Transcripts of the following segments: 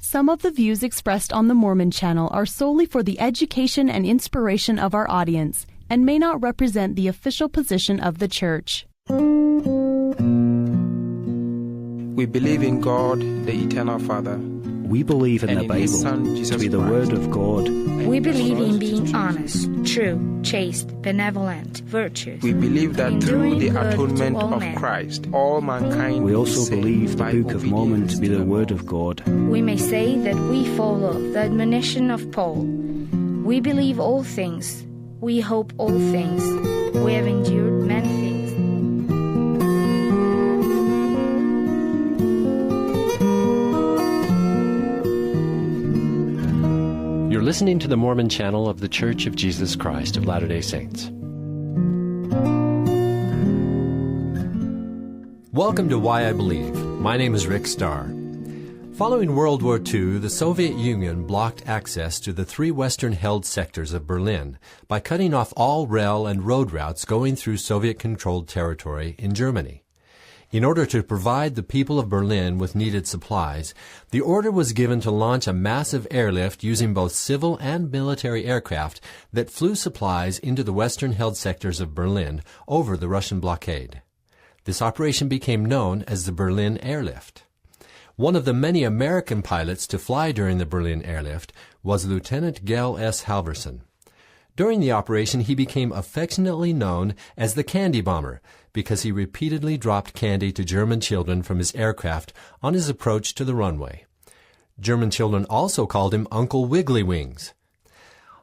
Some of the views expressed on the Mormon Channel are solely for the education and inspiration of our audience and may not represent the official position of the Church. We believe in God, the Eternal Father. We believe in the Bible to be the Word of God. We believe in being honest, true, chaste, benevolent, virtuous. We believe that through the atonement of Christ, all mankind We will also be saved believe the by Book of Mormon obedience to be to the Word of God. We may say that we follow the admonition of Paul. We believe all things. We hope all things. We have endured many things. You're listening to the Mormon Channel of The Church of Jesus Christ of Latter-day Saints. Welcome to Why I Believe. My name is Rick Starr. Following World War II, the Soviet Union blocked access to the three western-held sectors of Berlin by cutting off all rail and road routes going through Soviet-controlled territory in Germany. In order to provide the people of Berlin with needed supplies, the order was given to launch a massive airlift using both civil and military aircraft that flew supplies into the western-held sectors of Berlin over the Russian blockade. This operation became known as the Berlin Airlift. One of the many American pilots to fly during the Berlin Airlift was Lieutenant Gell S. Halverson. During the operation, he became affectionately known as the Candy Bomber because he repeatedly dropped candy to German children from his aircraft on his approach to the runway. German children also called him Uncle Wiggly Wings.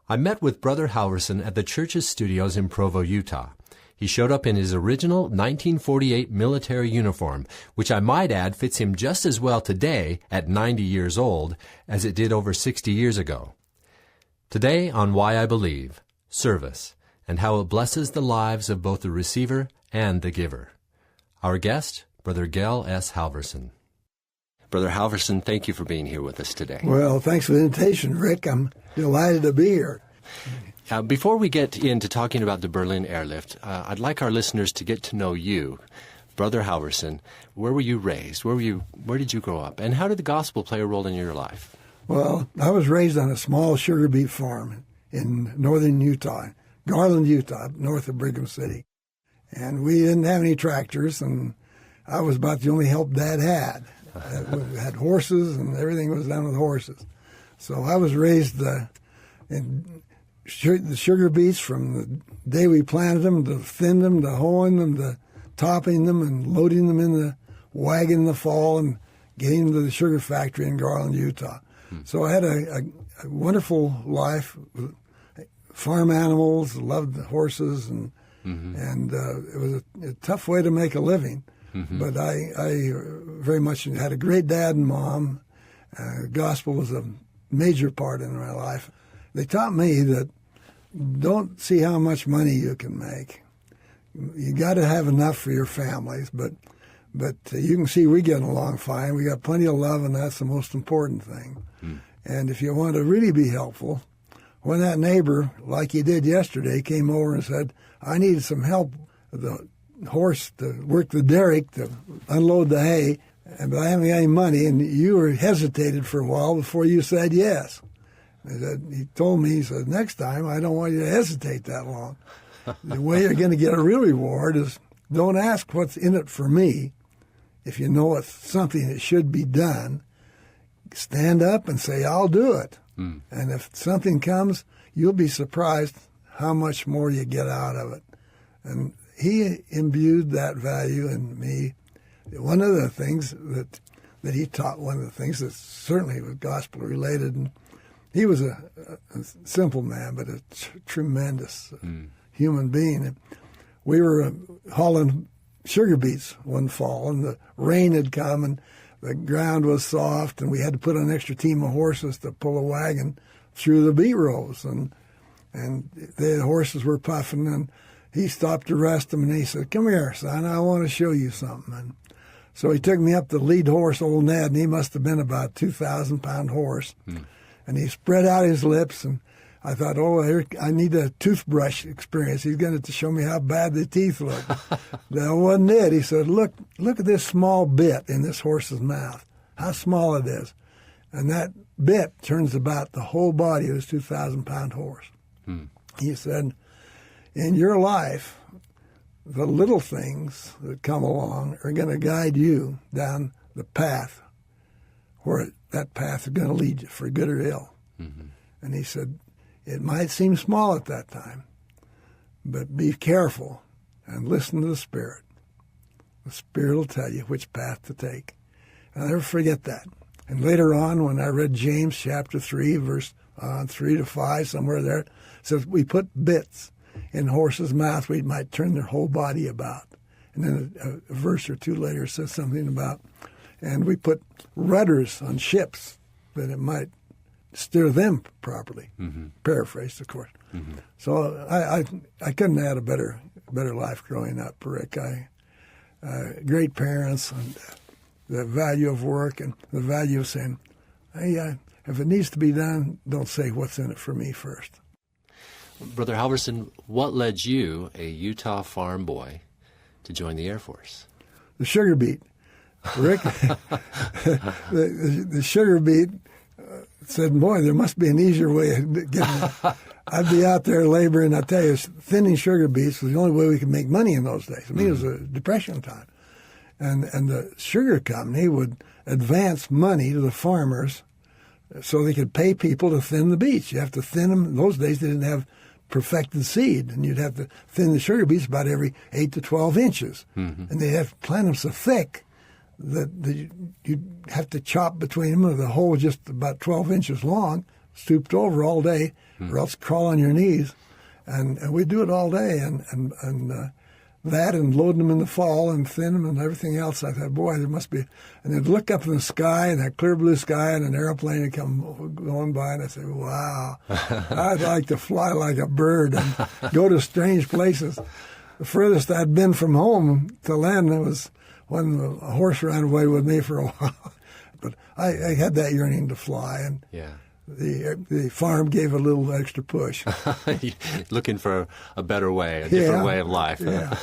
I met with Brother Halverson at the church's studios in Provo, Utah. He showed up in his original 1948 military uniform, which I might add fits him just as well today at 90 years old as it did over 60 years ago. Today on Why I Believe, service, and how it blesses the lives of both the receiver and the giver. Our guest, Brother Gell S. Halverson. Brother Halverson, thank you for being here with us today. Well, thanks for the invitation, Rick. I'm delighted to be here. Before we get into talking about the Berlin Airlift, I'd like our listeners to get to know you. Brother Halverson, where were you raised? Where did you grow up? And how did the gospel play a role in your life? Well, I was raised on a small sugar beet farm in northern Utah, Garland, Utah, north of Brigham City. And we didn't have any tractors, and I was about the only help Dad had. We had horses, and everything was done with horses. So I was raised in the sugar beets from the day we planted them, to thinning them, to hoeing them, to topping them, and loading them in the wagon in the fall and getting them to the sugar factory in Garland, Utah. So I had a wonderful life with farm animals, loved the horses, and it was a tough way to make a living. But I very much had a great dad and mom. Gospel was a major part in my life. They taught me that don't see how much money you can make. You got to have enough for your families, but you can see we're getting along fine. We got plenty of love, and that's the most important thing. And if you want to really be helpful, when that neighbor, like he did yesterday, came over and said, I needed some help with the horse to work the derrick to unload the hay, but I haven't got any money, and you hesitated for a while before you said yes. He told me, he said, next time I don't want you to hesitate that long. The way you're going to get a real reward is don't ask what's in it for me. If you know it's something that should be done, stand up and say, I'll do it. And if something comes, you'll be surprised how much more you get out of it. And he imbued that value in me. One of the things that he taught, one of the things that certainly was gospel related, and he was a simple man, but a tremendous human being. We were hauling sugar beets one fall, and the rain had come, and the ground was soft, and we had to put an extra team of horses to pull a wagon through the beet rows, and the horses were puffing, and he stopped to rest them, and he said, come here, son, I want to show you something. And so he took me up the lead horse, old Ned, and he must have been about a 2,000-pound horse. And he spread out his lips, and I thought, I need a toothbrush experience. He's going to show me how bad the teeth look. That wasn't it. He said, look at this small bit in this horse's mouth, how small it is. And that bit turns about the whole body of this 2,000-pound horse. He said, in your life, the little things that come along are going to guide you down the path where that path is going to lead you for good or ill. And he said, it might seem small at that time, but be careful and listen to the Spirit. The Spirit will tell you which path to take. I'll never forget that. And later on, when I read James chapter 3, verse 3 to 5, somewhere there, it says we put bits in horses' mouth, we might turn their whole body about. And then a verse or two later says something about, and we put rudders on ships that it might steer them properly. Paraphrased, of course. So I couldn't have had a better life growing up, Rick. Great parents, and the value of work and the value of saying, hey, if it needs to be done, don't say what's in it for me first. Brother Halverson, what led you, a Utah farm boy, to join the Air Force? The sugar beet. Rick, the sugar beet said, boy, there must be an easier way of getting it. I'd be out there laboring. I tell you, thinning sugar beets was the only way we could make money in those days. I mean, it was a Depression time. And the sugar company would advance money to the farmers so they could pay people to thin the beets. You have to thin them. In those days, they didn't have perfected seed, and you'd have to thin the sugar beets about every 8 to 12 inches. And they'd have to plant them so thick that you'd have to chop between them with a hole just about 12 inches long, stooped over all day, or else crawl on your knees. And we'd do it all day, and that and loading them in the fall and thin them and everything else. I thought, boy, there must be. And they'd look up in the sky, and that clear blue sky, and an airplane would come going by, and I'd say, wow, I'd like to fly like a bird and go to strange places. The furthest I'd been from home to land was when a horse ran away with me for a while. But I had that yearning to fly, and the farm gave a little extra push. Looking for a better way, a different way of life. Yeah.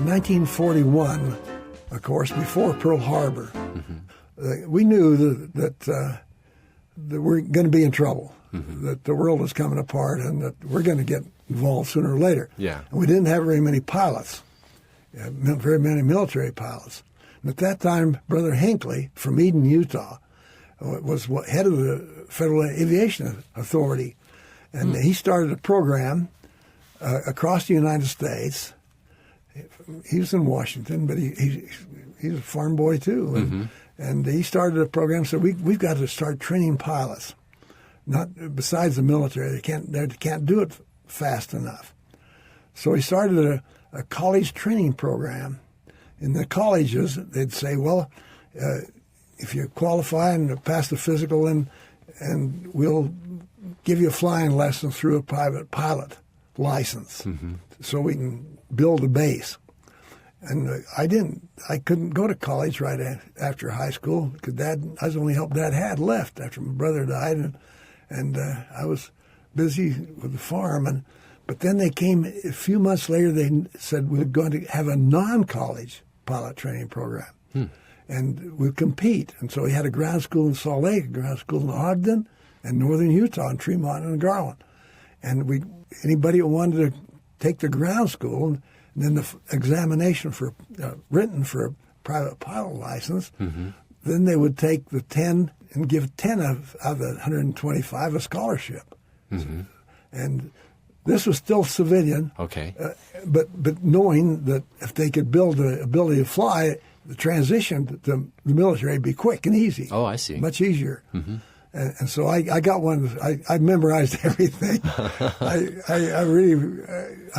1941, of course, before Pearl Harbor, we knew that we're going to be in trouble, that the world was coming apart, and that we're going to get involved sooner or later. And we didn't have very many pilots, very many military pilots. And at that time, Brother Hinckley from Eden, Utah, was head of the Federal Aviation Authority. And he started a program across the United States. He was in Washington, but he's a farm boy too. And he started a program, so we've got to start training pilots. Not besides the military, they can't do it fast enough. So he started a college training program. In the colleges, they'd say, well, if you qualify and pass the physical, and we'll give you a flying lesson through a private pilot license, so we can build a base. And I couldn't go to college right after high school because I was the only help Dad had left after my brother died, and I was busy with the farm. But then they came a few months later. They said we're going to have a non-college pilot training program, and we'll compete. And so we had a ground school in Salt Lake, a ground school in Ogden, and northern Utah, and Tremont and Garland. And anybody who wanted to take the ground school, and then the examination for written for a private pilot license, then they would take the 10 and give 10 of the 125 a scholarship. And this was still civilian. But knowing that if they could build the ability to fly, the transition to the military would be quick and easy. Oh, I see. Much easier. And so I got one. I memorized everything. I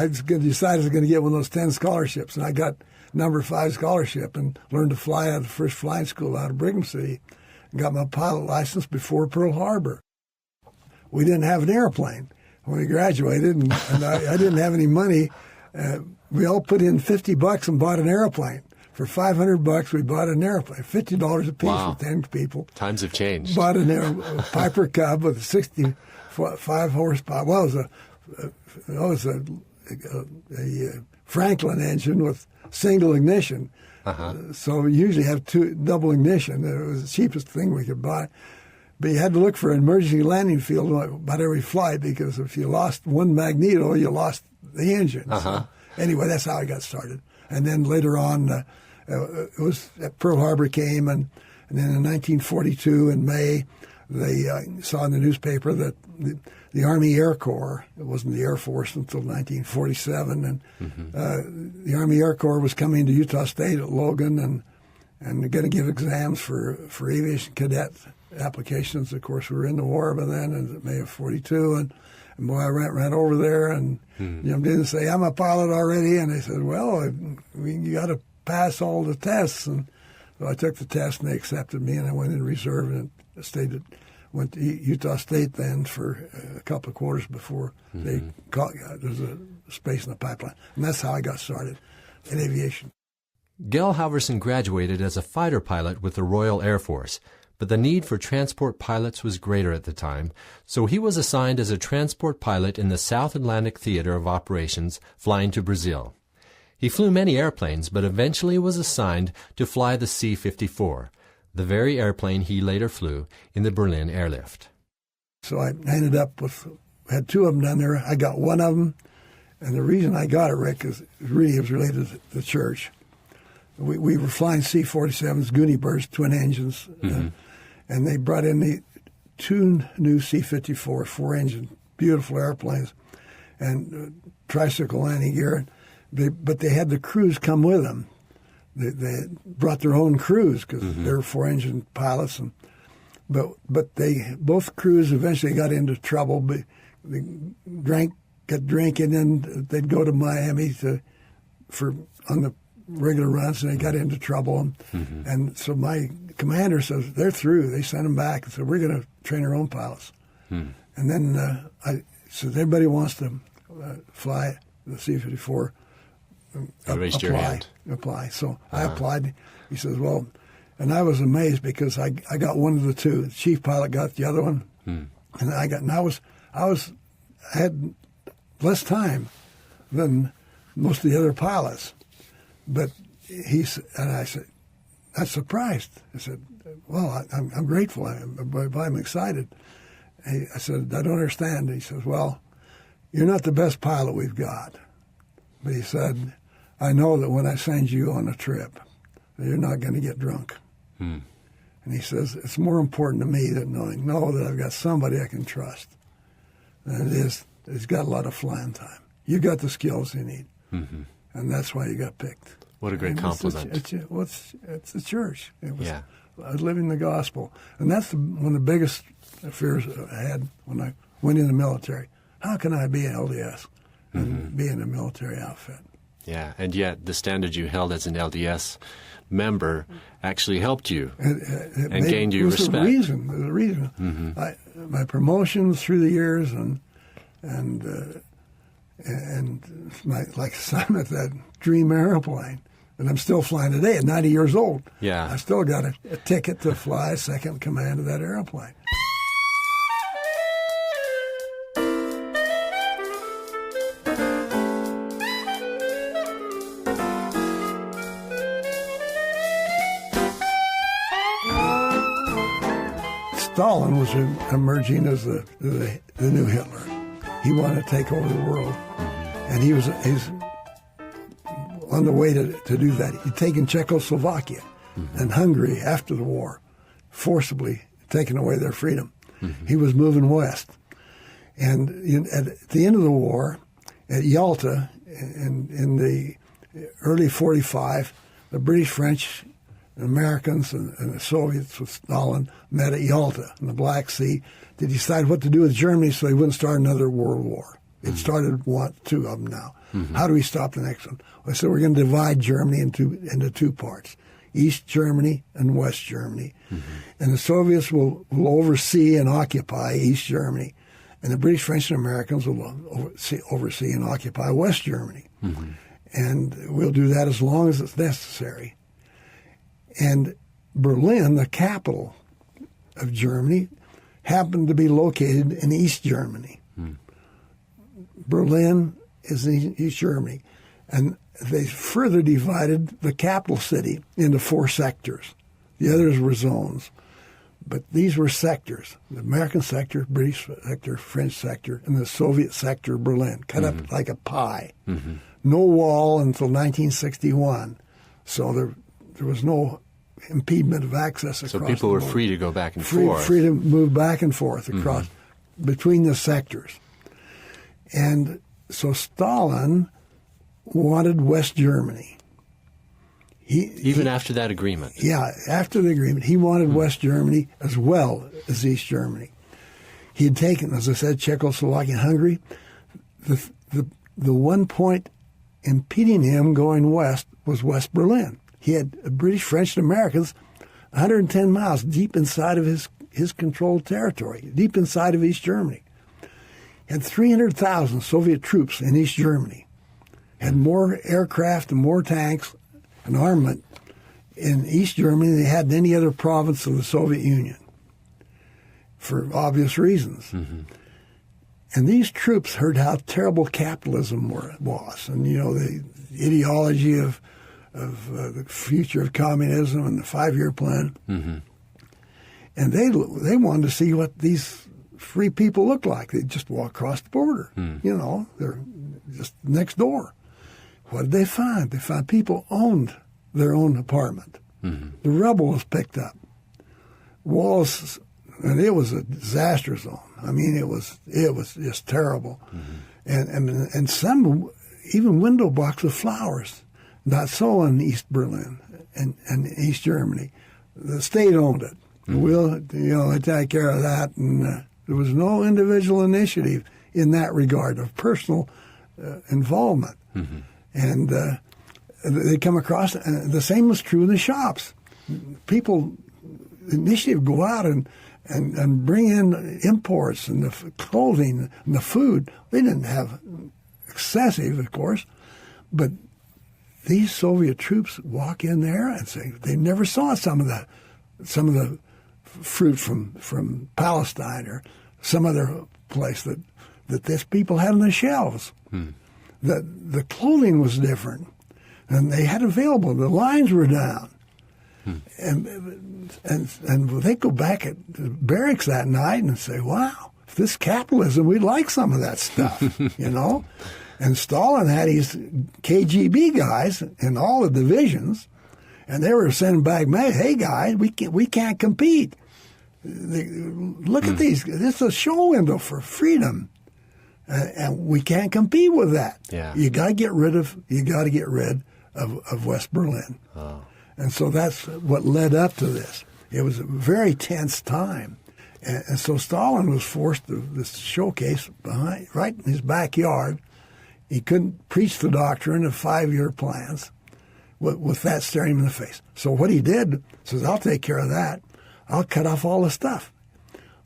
decided I was going to get one of those 10 scholarships, and I got number 5 scholarship and learned to fly out of the first flying school out of Brigham City, and got my pilot license before Pearl Harbor. We didn't have an airplane when we graduated, and I didn't have any money. We all put in $50 and bought an airplane. For $500, we bought an airplane, $50 a piece for 10 people. Times have changed. Bought a Piper Cub with a 65 horsepower. Well, it was a Franklin engine with single ignition. So we usually have double ignition. It was the cheapest thing we could buy. But you had to look for an emergency landing field about every flight, because if you lost one magneto, you lost the engine. So anyway, that's how I got started. And then later on, it was Pearl Harbor came, and then in 1942 in May, they saw in the newspaper that the Army Air Corps, it wasn't the Air Force until 1947, and the Army Air Corps was coming to Utah State at Logan and going to give exams for aviation cadet applications. Of course, we were in the war by then, in May of 42, and boy, I ran over there and jumped in and say, I'm a pilot already, and they said, well, you got to pass all the tests, and so I took the test, and they accepted me, and I went in reserve and went to Utah State then for a couple of quarters before they caught. There was a space in the pipeline, and that's how I got started in aviation. Gell Halvorsen graduated as a fighter pilot with the Royal Air Force, but the need for transport pilots was greater at the time, so he was assigned as a transport pilot in the South Atlantic Theater of Operations, flying to Brazil. He flew many airplanes, but eventually was assigned to fly the C-54, the very airplane he later flew in the Berlin airlift. So I ended up had two of them down there. I got one of them, and the reason I got it, Rick, is really it was related to the church. We were flying C-47s, Goonie Birds, twin engines, and they brought in the two new C-54 four-engine, beautiful airplanes, and tricycle landing gear. But they had the crews come with them. They brought their own crews because they were four-engine pilots, but both crews eventually got into trouble. But they got drinking, and they'd go to Miami on the regular runs, and they got into trouble. And so my commander says, they're through. They sent them back and said, we're going to train our own pilots. And then I said, everybody wants to fly the C-54. You raised your hand. Apply. So I applied. He says, well, and I was amazed because I got one of the two. The chief pilot got the other one. And I had less time than most of the other pilots. But I said, I'm surprised. I said, well, I'm grateful, but I'm excited. I said, I don't understand. He says, well, you're not the best pilot we've got. But he said, I know that when I send you on a trip, that you're not going to get drunk. And he says, it's more important to me than know that I've got somebody I can trust. And it is, he's got a lot of flying time. You got the skills you need. And that's why you got picked. What a great compliment. It's the church. It was living the gospel. And that's one of the biggest fears I had when I went in the military. How can I be an LDS and be in a military outfit? Yeah, and yet the standard you held as an LDS member actually helped you and gained you respect. There's a reason. My promotions through the years and my assignment, that dream airplane that I'm still flying today at 90 years old. Yeah, I still got a ticket to fly second command of that airplane. Stalin was emerging as the new Hitler. He wanted to take over the world, and he's on the way to do that. He'd taken Czechoslovakia and Hungary after the war, forcibly taking away their freedom. He was moving west. And at the end of the war, at Yalta, in the early 45, the British, French, Americans and the Soviets with Stalin met at Yalta in the Black Sea to decide what to do with Germany so they wouldn't start another world war. It started two of them now. How do we stop the next one? Well, so we're going to divide Germany into two parts, East Germany and West Germany. And the Soviets will oversee and occupy East Germany. And the British, French, and Americans will oversee and occupy West Germany. And we'll do that as long as it's necessary. And Berlin, the capital of Germany, happened to be located in East Germany. Berlin is in East Germany. And they further divided the capital city into 4 sectors. The others were zones. But these were sectors: the American sector, British sector, French sector, and the Soviet sector of Berlin, cut up like a pie. Mm-hmm. No wall until 1961. So there was no impediment of access across. So people were free to go back and forth. Free to move back and forth across between the sectors. And so Stalin wanted West Germany. Even after that agreement? Yeah, after the agreement. He wanted West Germany as well as East Germany. He had taken, as I said, Czechoslovakia and Hungary. The one point impeding him going west was West Berlin. He had British, French, and Americans 110 miles deep inside of his controlled territory, deep inside of East Germany. He had 300,000 Soviet troops in East Germany. Had more aircraft and more tanks and armament in East Germany than they had in any other province of the Soviet Union, for obvious reasons. Mm-hmm. And these troops heard how terrible capitalism was, and the ideology of the future of communism and the 5-year plan. Mm-hmm. And they wanted to see what these free people looked like. They'd just walk across the border. They're just next door. What did they find? They found people owned their own apartment. Mm-hmm. The rubble was picked up. Walls, and it was a disaster zone. I mean, it was just terrible. Mm-hmm. And some even window box with flowers. Not so in East Berlin and East Germany. The state owned it. Mm-hmm. We'll take care of that. And there was no individual initiative in that regard of personal involvement. Mm-hmm. And they come across, the same was true in the shops. People, initiative go out and bring in imports and the clothing and the food. They didn't have excessive, of course, but these Soviet troops walk in there and say they never saw some of the fruit from Palestine or some other place that these people had on the shelves. The clothing was different, and they had available. The lines were down, and they go back at the barracks that night and say, "Wow, if this capitalism, we'd like some of that stuff," And Stalin had his KGB guys in all the divisions, and they were sending back, "Hey guys, we can't compete. Look at these. This is a show window for freedom." And we can't compete with that. Yeah. You got to get rid of West Berlin. Oh. And so that's what led up to this. It was a very tense time. And so Stalin was forced to this showcase right in his backyard. He couldn't preach the doctrine of 5-year plans with that staring him in the face. So what he did says, "I'll take care of that. I'll cut off all the stuff."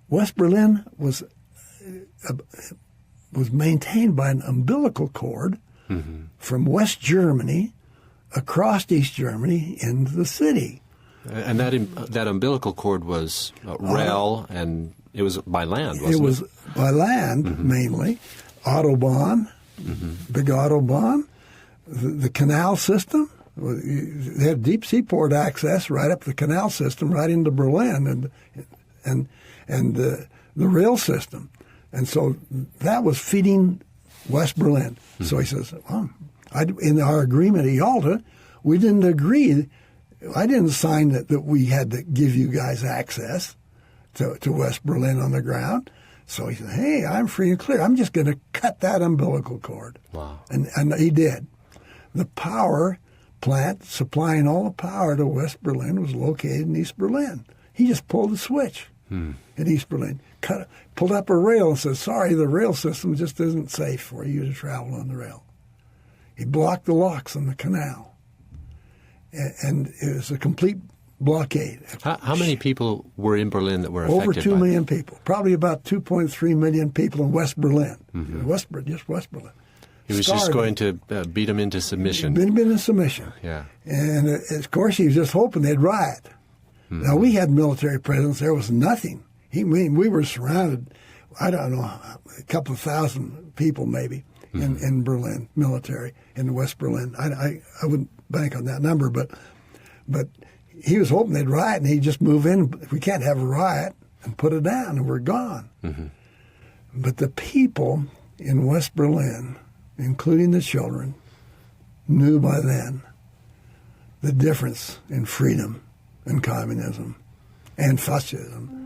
West Berlin was maintained by an umbilical cord from West Germany across East Germany into the city. And that umbilical cord was rail, and it was by land, wasn't it? It was by land, mainly. Autobahn, big Autobahn. The canal system. They had deep seaport access right up the canal system, right into Berlin, and the rail system. And so that was feeding West Berlin. Mm-hmm. So he says, well, in our agreement at Yalta, we didn't agree. I didn't sign that we had to give you guys access to West Berlin on the ground. So he said, hey, I'm free and clear. I'm just going to cut that umbilical cord. Wow. And he did. The power plant supplying all the power to West Berlin was located in East Berlin. He just pulled the switch in East Berlin. Pulled up a rail and said, sorry, the rail system just isn't safe for you to travel on the rail. He blocked the locks on the canal. And it was a complete blockade. How many people were in Berlin that were affected? Over 2 million people. Probably about 2.3 million people in West Berlin. Just West Berlin. He was just going to beat them into submission. Beat them into submission. Yeah. And, of course, he was just hoping they'd riot. Now, we had military presence. There was nothing. We were surrounded, I don't know, a couple of thousand people maybe in Berlin, military, in West Berlin. I wouldn't bank on that number, but he was hoping they'd riot, and he'd just move in. We can't have a riot and put it down, and we're gone. Mm-hmm. But the people in West Berlin, including the children, knew by then the difference in freedom and communism and fascism.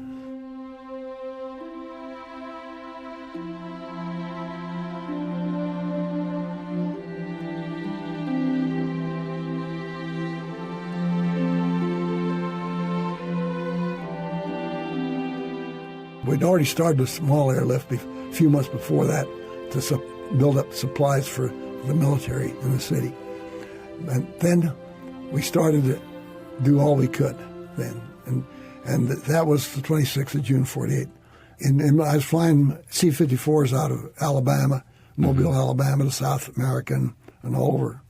We'd already started a small airlift a few months before that to build up supplies for the military in the city. And then we started to do all we could then. And that was the 26th of June, 48. And I was flying C-54s out of Alabama, Mobile, Alabama, to South America and all over.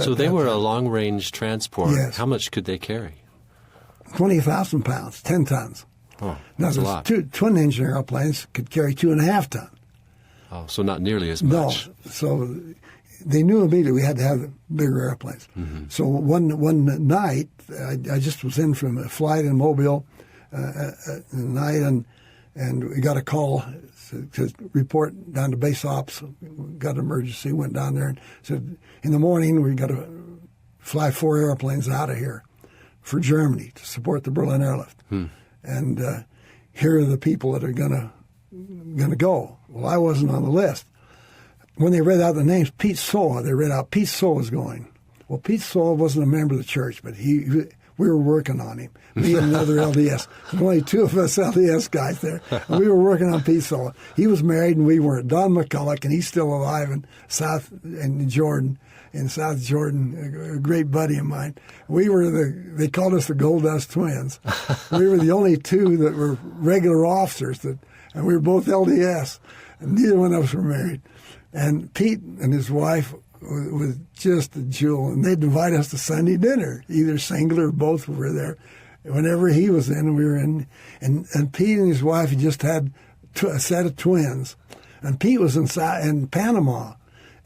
So they were a long-range transport. Yes. How much could they carry? 20,000 pounds, 10 tons. Oh, that's a lot. Two twin-engine airplanes could carry 2.5 tons. Oh, so not nearly as much. No, so they knew immediately we had to have bigger airplanes. Mm-hmm. So one night, I just was in from a flight in Mobile at night, and we got a call to report down to base ops. Got an emergency, went down there and said, in the morning we got to fly 4 airplanes out of here for Germany to support the Berlin airlift. And here are the people that are going to go. Well, I wasn't on the list. When they read out the names, Pete Soa, they read out Pete Soa was going. Well, Pete Soa wasn't a member of the church, but we were working on him. Me and another LDS. There were only 2 of us LDS guys there. And we were working on Pete Soa. He was married, and we weren't. Don McCulloch, and he's still alive in South Jordan, a great buddy of mine. We were they called us the Gold Dust Twins. We were the only 2 that were regular officers, and we were both LDS, and neither one of us were married. And Pete and his wife was just a jewel, and they'd invite us to Sunday dinner. Either single or both were there. Whenever he was in, we were in. And Pete and his wife had just had a set of twins. And Pete was in Panama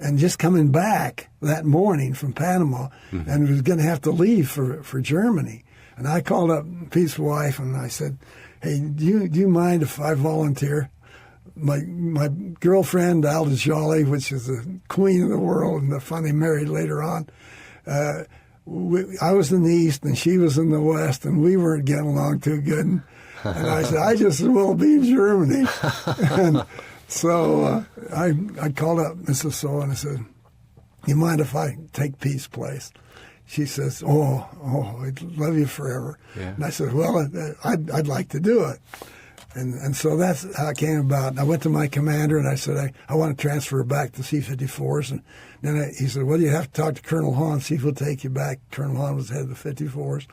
and just coming back that morning from Panama, and was going to have to leave for Germany. And I called up Pete's wife, and I said, hey, do you mind if I volunteer? My girlfriend, Alda Jolly, which is the queen of the world, and the funny married later on, I was in the East and she was in the West, and we weren't getting along too good. And I said, I just as well be in Germany. And so I called up Mrs. Soa and I said, you mind if I take Pete's place? She says, oh, I'd love you forever. Yeah. And I said, well, I'd like to do it. And so that's how it came about. I went to my commander and I said, I want to transfer back to C-54s. And then he said, well, you have to talk to Colonel Hahn, see if he'll take you back. Colonel Hahn was head of the 54s.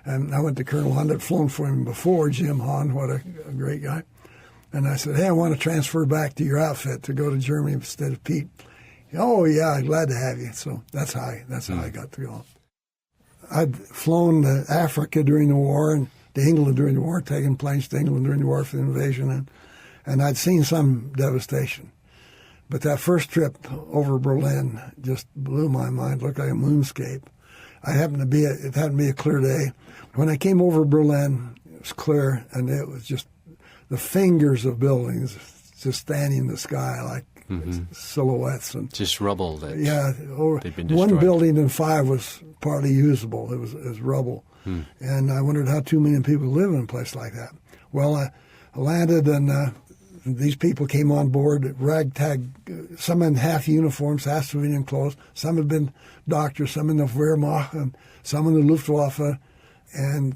And I went to Colonel Hahn. I'd flown for him before, Jim Hahn, what a great guy. And I said, hey, I want to transfer back to your outfit to go to Germany instead of Pete. Oh, yeah, glad to have you. So that's how I got to go. I'd flown to Africa during the war and to England during the war, taking planes to England during the war for the invasion, and I'd seen some devastation. But that first trip over Berlin just blew my mind, looked like a moonscape. It happened to be a clear day. When I came over Berlin, it was clear, and it was just the fingers of buildings just standing in the sky like silhouettes. And just rubble. They'd been destroyed. One building in 5 was partly usable. It was rubble. And I wondered how 2 million people live in a place like that. Well, I landed, and these people came on board, ragtag, some in half uniforms, half civilian clothes. Some had been doctors, some in the Wehrmacht, and some in the Luftwaffe. And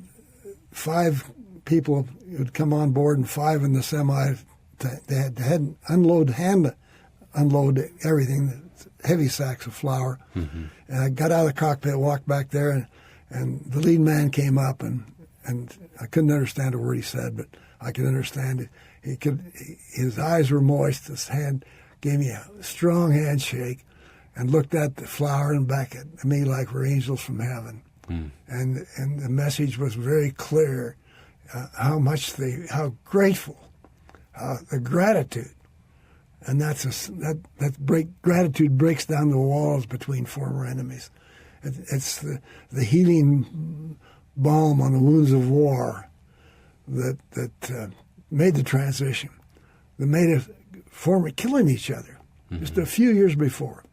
5 people would come on board, and 5 in the semi. They had to hand unload everything, heavy sacks of flour. And I got out of the cockpit, walked back there, and the lead man came up, and I couldn't understand a word he said, but I could understand it. His eyes were moist. His hand gave me a strong handshake and looked at the flower and back at me like we're angels from heaven. And the message was very clear, how grateful, the gratitude And gratitude breaks down the walls between former enemies. It's the healing balm on the wounds of war that made the transition, that made us killing each other just a few years before.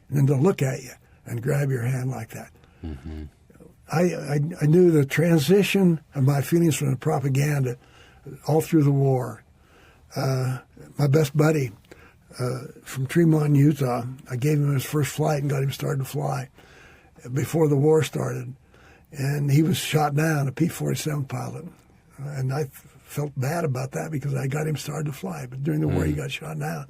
And then to look at you and grab your hand like that. Mm-hmm. I knew the transition of my feelings from the propaganda all through the war. My best buddy from Tremont, Utah, I gave him his first flight and got him started to fly before the war started. And he was shot down, a P-47 pilot. And I felt bad about that because I got him started to fly. But during the war, he got shot down.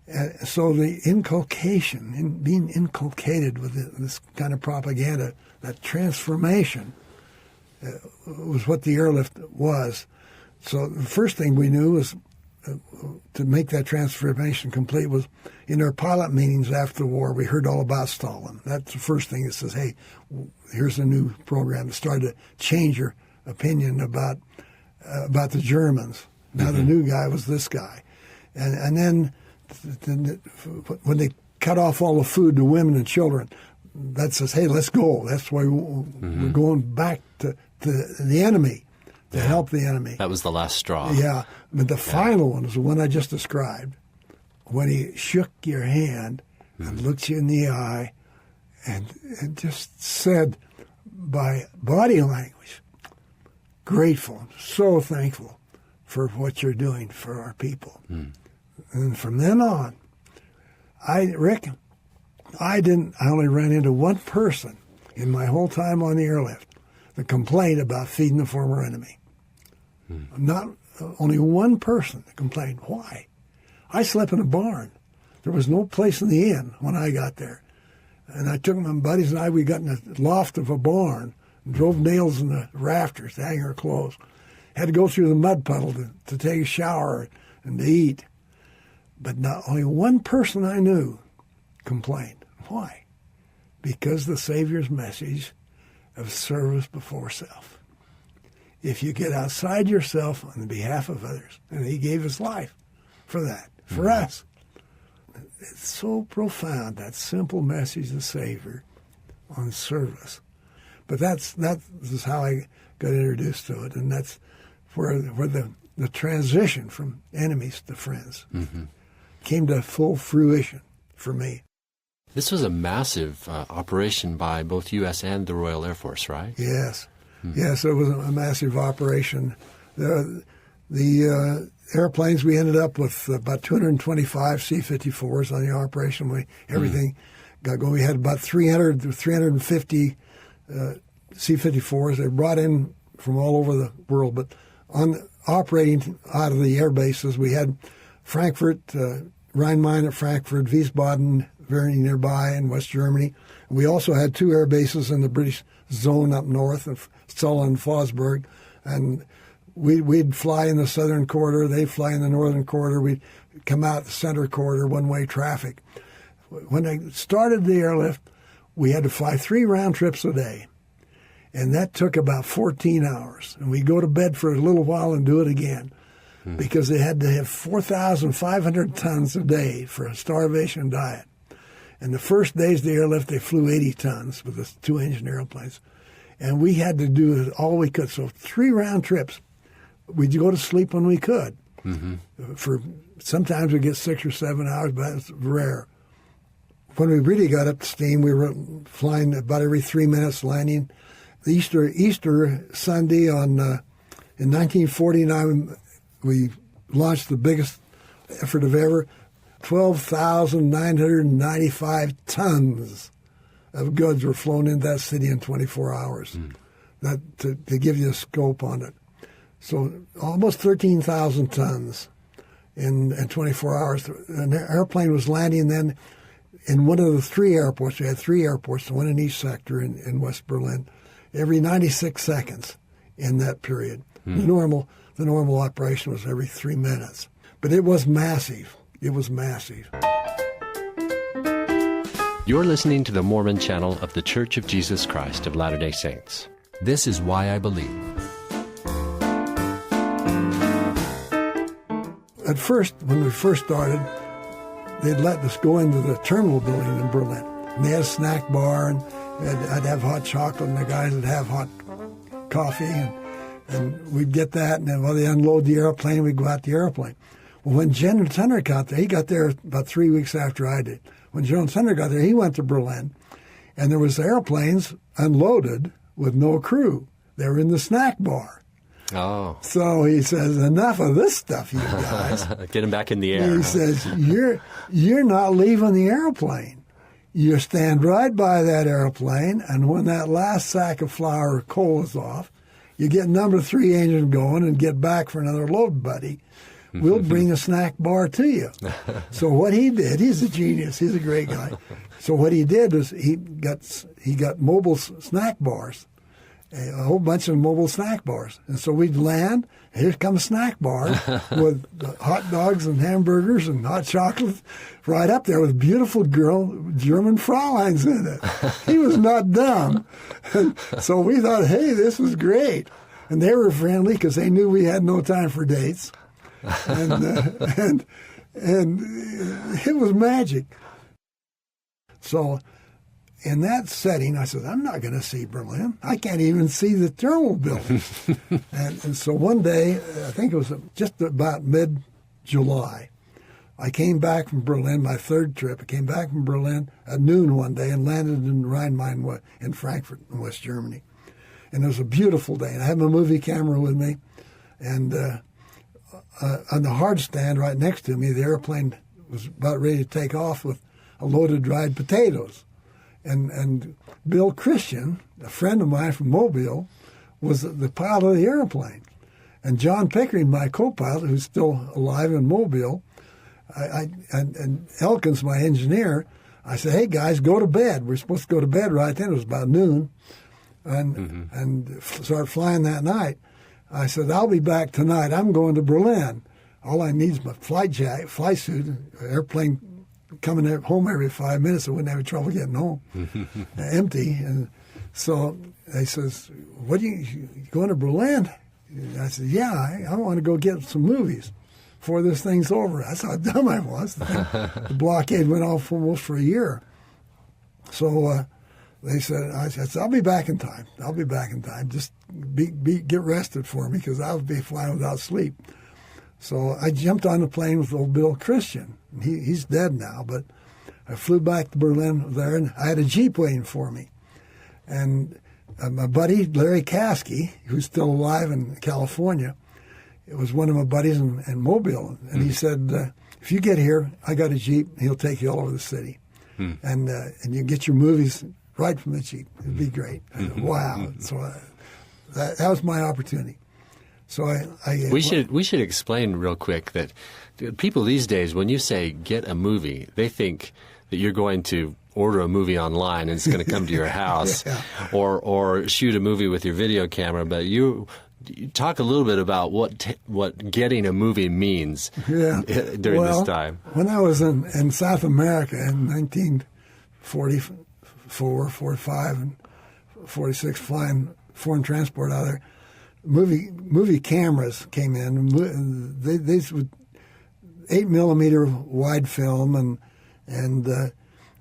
And so the inculcation, being inculcated with this kind of propaganda, that transformation was what the airlift was. So the first thing we knew was to make that transformation complete was in our pilot meetings after the war, we heard all about Stalin. That's the first thing that says, hey, here's a new program that started to change your opinion about the Germans. Now the new guy was this guy. And then when they cut off all the food to women and children, that says, hey, let's go. That's why we're going back to the enemy. To help the enemy. That was the last straw. Yeah. But the final one is the one I just described, when he shook your hand and looked you in the eye and just said by body language, grateful, so thankful for what you're doing for our people. And from then on, I only ran into one person in my whole time on the airlift that complained about feeding the former enemy. Not only one person complained. Why? I slept in a barn. There was no place in the inn when I got there. And I took my buddies and we got in the loft of a barn and drove nails in the rafters to hang our clothes. Had to go through the mud puddle to take a shower and to eat. But not only one person I knew complained. Why? Because the Savior's message of service before self. If you get outside yourself on the behalf of others, and he gave his life for that, for us. It's so profound, that simple message of the Savior on service. But that is how I got introduced to it, and that's where the transition from enemies to friends came to full fruition for me. This was a massive operation by both U.S. and the Royal Air Force, right? Yes. Yes, it was a massive operation. The airplanes, we ended up with about 225 C-54s on the operation. Everything got going. We had about 300 to 350 C-54s. They brought in from all over the world. But operating out of the air bases, we had Frankfurt, Rhein-Main at Frankfurt, Wiesbaden very nearby in West Germany. We also had two air bases in the British zone up north of Sulla and Fosburg, and we'd fly in the southern corridor, they'd fly in the northern corridor, we'd come out the center corridor, one-way traffic. When I started the airlift, we had to fly 3 round trips a day, and that took about 14 hours. And we'd go to bed for a little while and do it again, because they had to have 4,500 tons a day for a starvation diet. And the first days of the airlift, they flew 80 tons with the 2-engine airplanes. And we had to do all we could. So 3 round trips. We'd go to sleep when we could. Sometimes we'd get 6 or 7 hours, but that's rare. When we really got up to steam, we were flying about every 3 minutes, landing. Easter Sunday in 1949, we launched the biggest effort of ever. 12,995 tons of goods were flown into that city in 24 hours. That to give you a scope on it. So almost 13,000 tons in 24 hours. An airplane was landing then in one of the 3 airports. We had 3 airports, one in each sector in West Berlin, every 96 seconds in that period. The normal operation was every 3 minutes. But it was massive. It was massive. You're listening to the Mormon channel of The Church of Jesus Christ of Latter-day Saints. This is Why I Believe. at first, when we first started, they'd let us go into the terminal building in Berlin. And they had a snack bar, and I'd have hot chocolate, and the guys would have hot coffee, and we'd get that, and then while they unload the airplane, we'd go out the airplane. Well, when General Tender got there, he got there about 3 weeks after I did. When General Tender got there, he went to Berlin, and there was airplanes unloaded with no crew. They were in the snack bar. Oh. So he says, enough of this stuff, you guys. Get him back in the air. He says, you're not leaving the airplane. You stand right by that airplane, and when that last sack of flour or coal is off, you get number 3 engine going and get back for another load, buddy. We'll bring a snack bar to you. So what he did, he's a genius. He's a great guy. So what he did was he got mobile snack bars, a whole bunch of mobile snack bars. And so we'd land, and here comes a snack bar with hot dogs and hamburgers and hot chocolate right up there with beautiful girl, German Fräuleins in it. He was not dumb. And so we thought, hey, this was great. And they were friendly because they knew we had no time for dates. And it was magic. So in that setting, I said, I'm not going to see Berlin. I can't even see the terminal building. and so one day, I think it was just about mid-July, I came back from Berlin, my third trip. I came back from Berlin at noon one day and landed in Rhein-Main in Frankfurt, in West Germany. And it was a beautiful day. And I had my movie camera with me. And on the hard stand right next to me, the airplane was about ready to take off with a load of dried potatoes. And Bill Christian, a friend of mine from Mobile, was the pilot of the airplane. And John Pickering, my co-pilot, who's still alive in Mobile, and Elkins, my engineer, I said, hey, guys, go to bed. We're supposed to go to bed right then. It was about noon. And start flying that night. I said, I'll be back tonight. I'm going to Berlin. All I need is my flight suit, airplane coming home every 5 minutes. I wouldn't have any trouble getting home, empty. And so they says, what you going to Berlin? I said, yeah, I want to go get some movies before this thing's over. That's how dumb I was. The blockade went off almost for a year. So they said, I said, I'll be back in time. I'll be back in time. Just get rested for me because I'll be flying without sleep. So I jumped on the plane with old Bill Christian. He's dead now, but I flew back to Berlin there, and I had a Jeep waiting for me. And my buddy, Larry Caskey, who's still alive in California, it was one of my buddies in Mobile. And he said, if you get here, I got a Jeep, and he'll take you all over the city. And you get your movies right from the Jeep. It'd be great. I said, wow. So that was my opportunity. So we should explain real quick that people these days, when you say get a movie, they think that you're going to order a movie online and it's going to come to your house, or shoot a movie with your video camera. But you talk a little bit about what getting a movie means during this time. When I was in South America in 1944, 45, and 46, flying foreign transport out there, movie cameras came in. These would 8mm wide film, and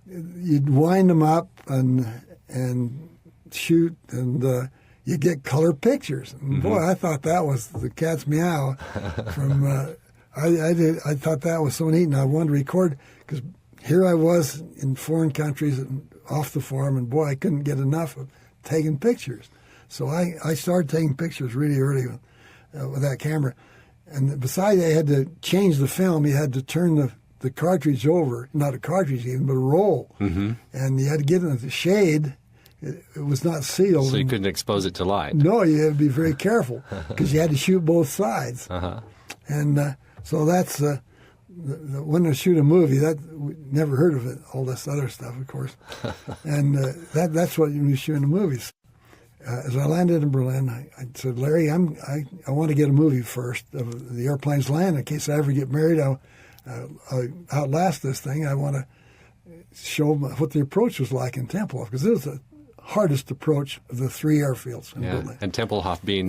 you'd wind them up and shoot, and you get color pictures. And boy, I thought that was the cat's meow. From I thought that was so neat, and I wanted to record because here I was in foreign countries and off the farm, and boy, I couldn't get enough of taking pictures. So I started taking pictures really early with that camera. And besides, I had to change the film. You had to turn the cartridge over, not a cartridge even, but a roll. And you had to get in the shade. It was not sealed. So you couldn't expose it to light. No, you had to be very careful because you had to shoot both sides. And so that's when I shoot a movie, we never heard of it, all this other stuff, of course. And that's what you shoot in the movies. As I landed in Berlin, I said, Larry, I want to get a movie first of the airplane's land. In case I ever get married, I'll outlast this thing. I want to show what the approach was like in Tempelhof, because it was a hardest approach of the three airfields in Berlin. And Tempelhof being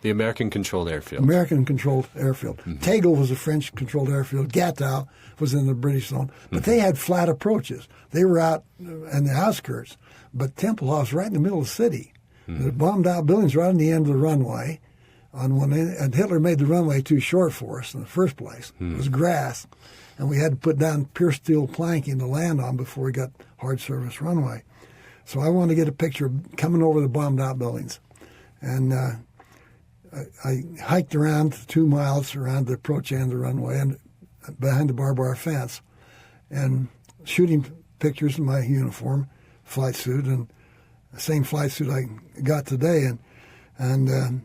the American-controlled airfield. American-controlled airfield. Tegel was a French-controlled airfield. Gatow was in the British zone. But they had flat approaches. They were out in the outskirts. But Tempelhof's right in the middle of the city. The bombed-out buildings right on the end of the runway. And Hitler made the runway too short for us in the first place. It was grass. And we had to put down pure steel planking to land on before we got hard surface runway. So I wanted to get a picture of coming over the bombed-out buildings. And I hiked around 2 miles around the approach end of the runway and behind the barbed wire fence and shooting pictures in my uniform, flight suit, and the same flight suit I got today. And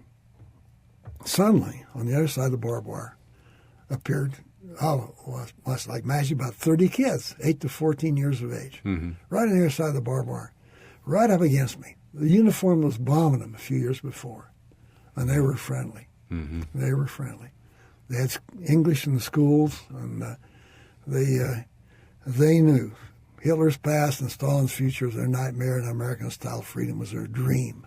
suddenly, on the other side of the barbed wire, appeared, was like magic, about 30 kids, 8 to 14 years of age, right on the other side of the barbed wire, right up against me. The uniform was bombing them a few years before, and they were friendly. They were friendly. They had English in the schools, and they knew Hitler's past and Stalin's future was their nightmare, and American-style freedom was their dream.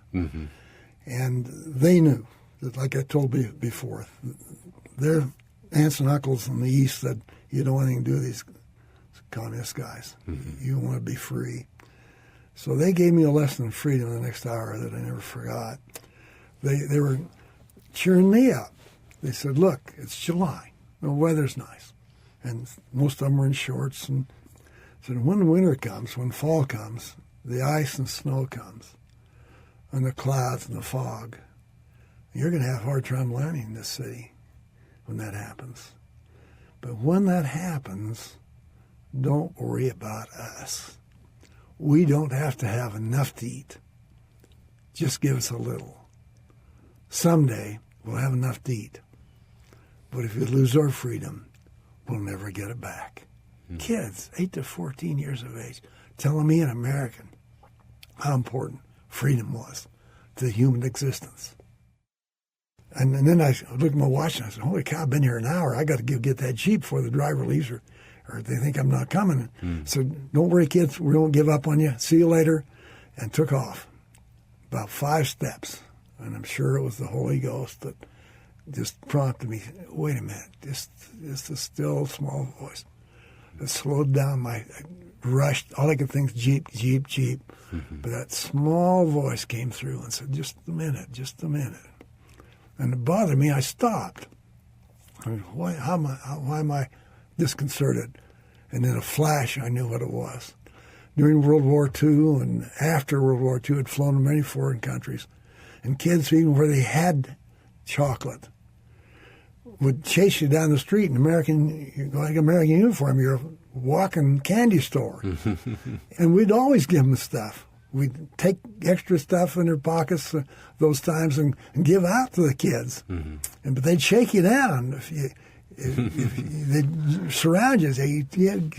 And they knew that, like I told you before, their aunts and uncles in the East said, you don't want anything to do with these communist guys. You want to be free. So they gave me a lesson in freedom the next hour that I never forgot. They were cheering me up. They said, look, it's July. The weather's nice. And most of them were in shorts. And said, when winter comes, when fall comes, the ice and snow comes, and the clouds and the fog, you're going to have a hard time learning in this city when that happens. But when that happens, don't worry about us. We don't have to have enough to eat. Just give us a little. Someday, we'll have enough to eat. But if we lose our freedom, we'll never get it back. Kids, 8 to 14 years of age, telling me, an American, how important freedom was to human existence. And then I looked at my watch and I said, holy cow, I've been here an hour. I got to get that Jeep before the driver leaves, or they think I'm not coming. So don't worry, kids, we won't give up on you. See you later. And took off. About 5 steps. And I'm sure it was the Holy Ghost that just prompted me, wait a minute, just a still, small voice. It slowed down I rushed. All I could think was Jeep, Jeep, Jeep. But that small voice came through and said, just a minute, just a minute. And it bothered me. I stopped. I mean, why am I disconcerted? And in a flash, I knew what it was. During World War II and after World War II, I'd flown to many foreign countries. And kids, even where they had chocolate, would chase you down the street in American uniform. You're a walking candy store. And we'd always give them stuff. We'd take extra stuff in their pockets those times and give out to the kids. But they'd shake you down if they'd surround you and say,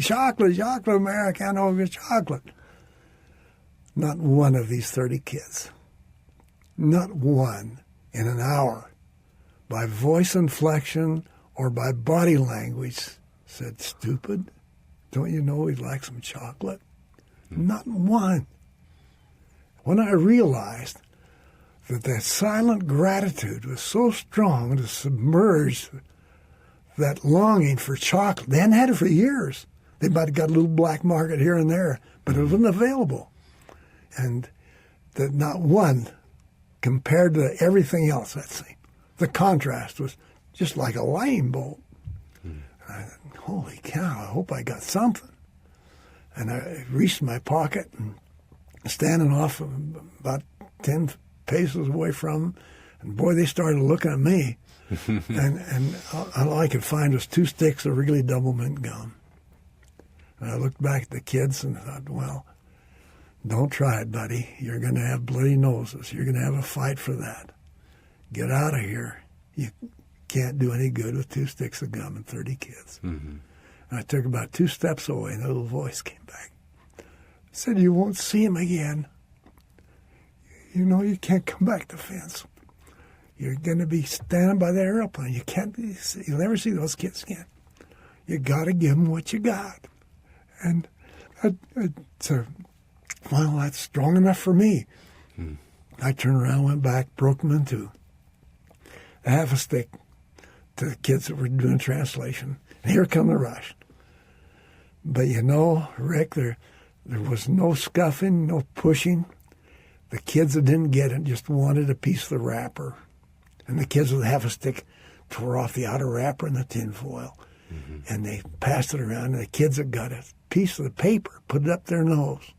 chocolate, Americano, chocolate. Not one of these 30 kids, not one in an hour, by voice inflection or by body language, said, stupid, don't you know we'd like some chocolate? Not one. When I realized that silent gratitude was so strong to submerge that longing for chocolate, they hadn't had it for years. They might have got a little black market here and there, but it wasn't available. And that not one, compared to everything else, let's see, the contrast was just like a lightning bolt. And I thought, holy cow, I hope I got something. And I reached in my pocket and standing off about 10 paces away from them, and boy, they started looking at me. and all I could find was 2 sticks of Wrigley Double Mint gum. And I looked back at the kids and thought, well, don't try it, buddy. You're going to have bloody noses. You're going to have a fight for that. Get out of here. You can't do any good with 2 sticks of gum and 30 kids. And I took about 2 steps away, and a little voice came back. Said, you won't see him again. You know you can't come back to the fence. You're going to be standing by that airplane. You'll never see those kids again. You got to give them what you got. And it's a well, that's strong enough for me. I turned around, went back, broke them in two. A half a stick to the kids that were doing translation. And here come the rush. But you know, Rick, there was no scuffing, no pushing. The kids that didn't get it just wanted a piece of the wrapper. And the kids with half a stick tore off the outer wrapper and the tin foil. And they passed it around, and the kids that got a piece of the paper put it up their nose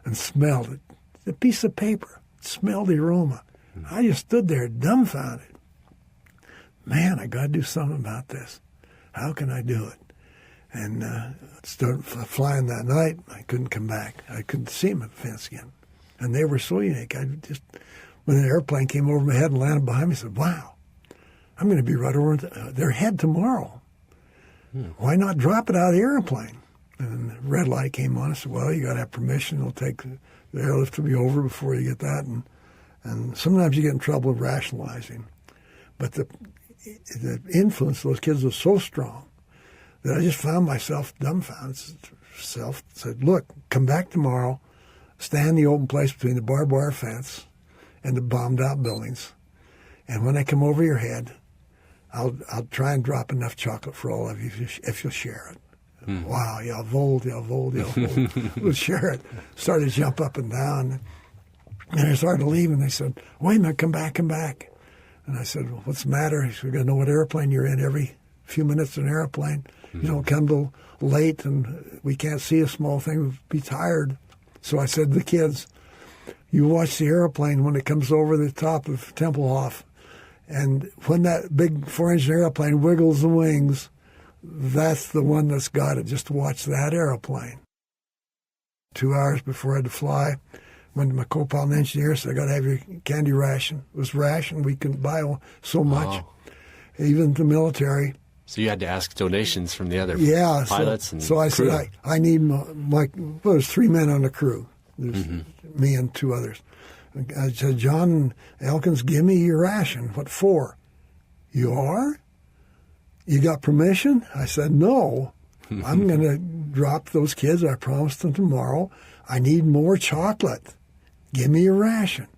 and smelled it. The piece of paper smelled the aroma. I just stood there dumbfounded. Man, I got to do something about this. How can I do it? And started flying that night. I couldn't come back. I couldn't see them at the fence again. And they were so unique. When an airplane came over my head and landed behind me, I said, wow, I'm going to be right over their head tomorrow. Why not drop it out of the airplane? And the red light came on. I said, well, you got to have permission. It'll take the airlift to be over before you get that. And sometimes you get in trouble rationalizing. But the influence of those kids was so strong that I just found myself dumbfounded. Said, look, come back tomorrow, stand in the open place between the barbed wire fence and the bombed out buildings. And when I come over your head, I'll try and drop enough chocolate for all of you if you'll share it. Wow, jawohl. We'll share it. Started to jump up and down. And I started to leave, and they said, wait a minute, come back. And I said, well, what's the matter? He said, we got to know what airplane you're in. Every few minutes an airplane. You don't come till late, and we can't see a small thing. We'll be tired. So I said to the kids, you watch the airplane when it comes over the top of Tempelhof, and when that big 4-engine airplane wiggles the wings, that's the one that's got it. Just watch that airplane. 2 hours before I had to fly, went to my co-pilot engineer, said, I got to have your candy ration. It was ration. We couldn't buy so much. Even the military. So you had to ask donations from the other pilots and so I crew. said, I need there's 3 men on the crew. There's me and 2 others. I said, John Elkins, give me your ration. What for? You are? You got permission? I said, no. I'm going to drop those kids. I promised them tomorrow. I need more chocolate. Give me your ration.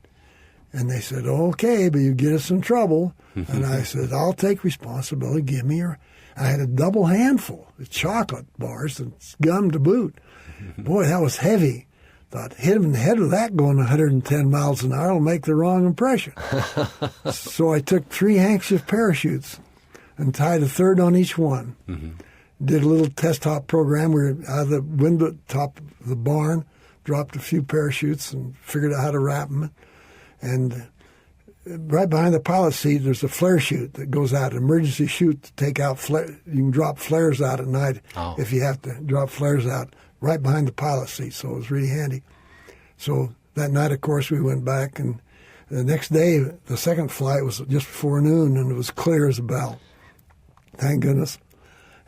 And they said, okay, but you get us in trouble. And I said, I'll take responsibility. Give me your... I had a double handful of chocolate bars and gum to boot. Boy, that was heavy. Thought, hit him in the head with that going 110 miles an hour will make the wrong impression. So I took 3 handkerchief parachutes and tied a third on each one. Did a little test hop program where out of the window top of the barn, dropped a few parachutes and figured out how to wrap them. And right behind the pilot seat, there's a flare chute that goes out, an emergency chute to take out flare. You can drop flares out at night if you have to drop flares out right behind the pilot seat, so it was really handy. So that night, of course, we went back, and the next day, the second flight was just before noon, and it was clear as a bell. Thank goodness.